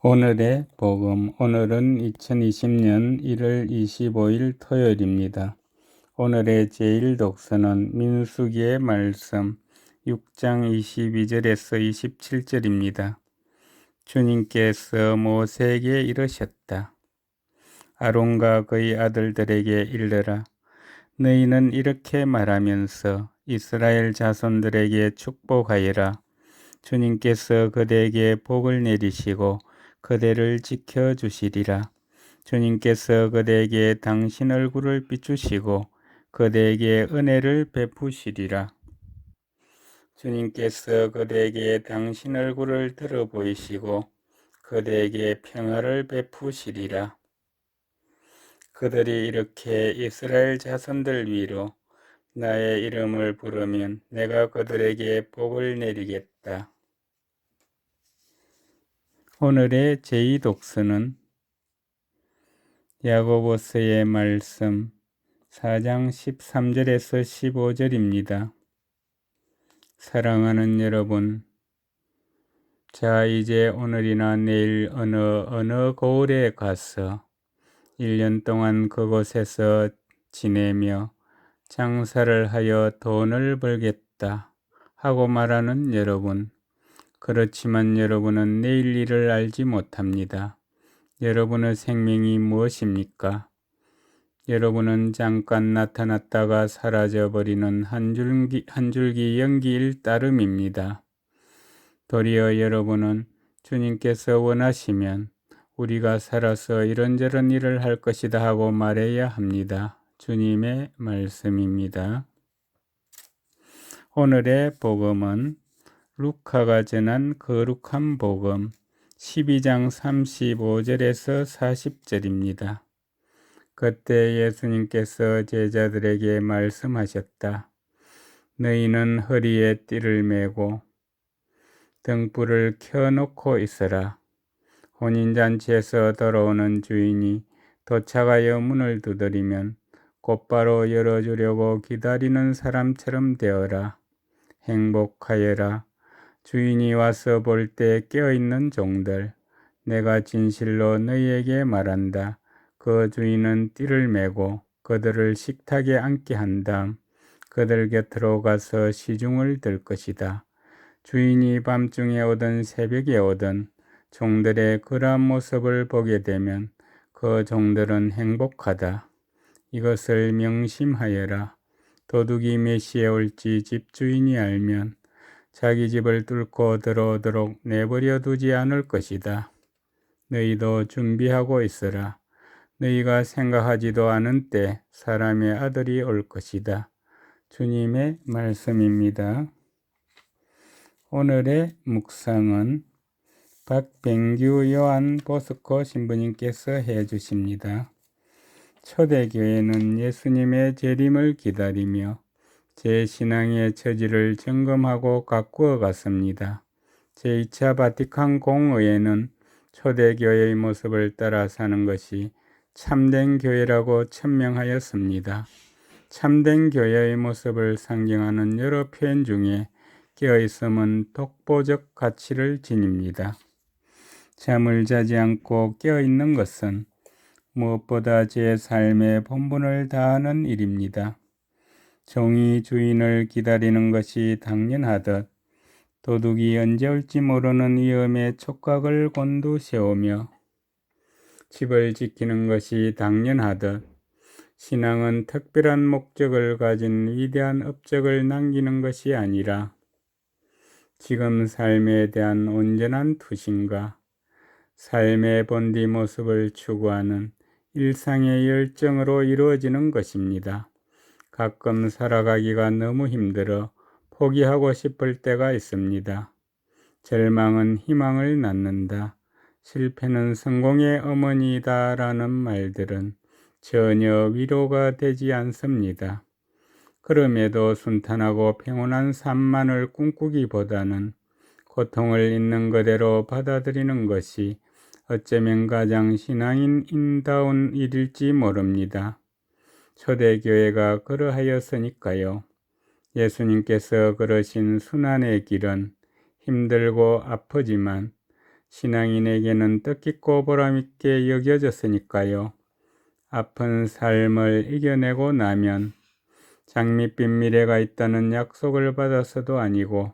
오늘의 복음. 오늘은 2020년 1월 25일 토요일입니다. 오늘의 제일 독서는 민수기의 말씀 6장 22절에서 27절입니다. 주님께서 모세에게 이르셨다. 아론과 그의 아들들에게 일러라. 너희는 이렇게 말하면서 이스라엘 자손들에게 축복하여라. 주님께서 그대에게 복을 내리시고 그대를 지켜주시리라. 주님께서 그대에게 당신 얼굴을 비추시고 그대에게 은혜를 베푸시리라. 주님께서 그대에게 당신 얼굴을 들어 보이시고 그대에게 평화를 베푸시리라. 그들이 이렇게 이스라엘 자손들 위로 나의 이름을 부르면 내가 그들에게 복을 내리겠다. 오늘의 제2독서는 야고보서의 말씀 4장 13절에서 15절입니다. 사랑하는 여러분, 자 이제 오늘이나 내일 어느 고을에 가서 1년 동안 그곳에서 지내며 장사를 하여 돈을 벌겠다 하고 말하는 여러분, 그렇지만 여러분은 내일 일을 알지 못합니다. 여러분의 생명이 무엇입니까? 여러분은 잠깐 나타났다가 사라져버리는 한 줄기 연기일 따름입니다. 도리어 여러분은 주님께서 원하시면 우리가 살아서 이런저런 일을 할 것이다 하고 말해야 합니다. 주님의 말씀입니다. 오늘의 복음은 루카가 전한 거룩한 복음 12장 35절에서 40절입니다. 그때 예수님께서 제자들에게 말씀하셨다. 너희는 허리에 띠를 메고 등불을 켜놓고 있어라. 혼인잔치에서 돌아오는 주인이 도착하여 문을 두드리면 곧바로 열어주려고 기다리는 사람처럼 되어라. 행복하여라. 주인이 와서 볼 때 깨어있는 종들, 내가 진실로 너희에게 말한다. 그 주인은 띠를 메고 그들을 식탁에 앉게 한 다음 그들 곁으로 가서 시중을 들 것이다. 주인이 밤중에 오든 새벽에 오든 종들의 그러한 모습을 보게 되면 그 종들은 행복하다. 이것을 명심하여라. 도둑이 몇 시에 올지 집주인이 알면 자기 집을 뚫고 들어오도록 내버려 두지 않을 것이다. 너희도 준비하고 있어라. 너희가 생각하지도 않은 때 사람의 아들이 올 것이다. 주님의 말씀입니다. 오늘의 묵상은 박병규 요한보스코 신부님께서 해주십니다. 초대교회는 예수님의 재림을 기다리며 제 신앙의 처지를 점검하고 가꾸어 갔습니다. 제2차 바티칸 공의회는 초대교회의 모습을 따라 사는 것이 참된 교회라고 천명하였습니다. 참된 교회의 모습을 상징하는 여러 표현 중에 깨어있음은 독보적 가치를 지닙니다. 잠을 자지 않고 깨어있는 것은 무엇보다 제 삶의 본분을 다하는 일입니다. 종이 주인을 기다리는 것이 당연하듯 도둑이 언제 올지 모르는 위험의 촉각을 곤두세우며 집을 지키는 것이 당연하듯 신앙은 특별한 목적을 가진 위대한 업적을 남기는 것이 아니라 지금 삶에 대한 온전한 투신과 삶의 본디 모습을 추구하는 일상의 열정으로 이루어지는 것입니다. 가끔 살아가기가 너무 힘들어 포기하고 싶을 때가 있습니다. 절망은 희망을 낳는다. 실패는 성공의 어머니다라는 말들은 전혀 위로가 되지 않습니다. 그럼에도 순탄하고 평온한 삶만을 꿈꾸기보다는 고통을 있는 그대로 받아들이는 것이 어쩌면 가장 신앙인다운 일일지 모릅니다. 초대교회가 그러하였으니까요. 예수님께서 걸으신 순환의 길은 힘들고 아프지만 신앙인에게는 뜻깊고 보람있게 여겨졌으니까요. 아픈 삶을 이겨내고 나면 장밋빛 미래가 있다는 약속을 받아서도 아니고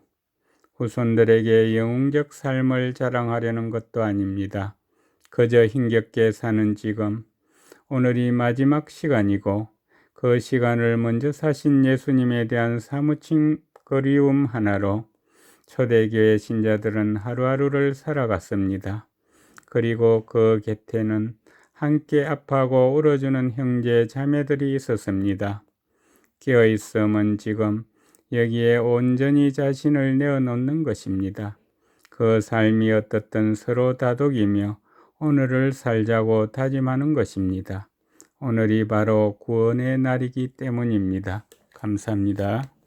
후손들에게 영웅적 삶을 자랑하려는 것도 아닙니다. 그저 힘겹게 사는 지금, 오늘이 마지막 시간이고 그 시간을 먼저 사신 예수님에 대한 사무친 그리움 하나로 초대교회 신자들은 하루하루를 살아갔습니다. 그리고 그 곁에는 함께 아파하고 울어주는 형제 자매들이 있었습니다. 깨어있음은 지금 여기에 온전히 자신을 내어놓는 것입니다. 그 삶이 어떻든 서로 다독이며 오늘을 살자고 다짐하는 것입니다. 오늘이 바로 구원의 날이기 때문입니다. 감사합니다.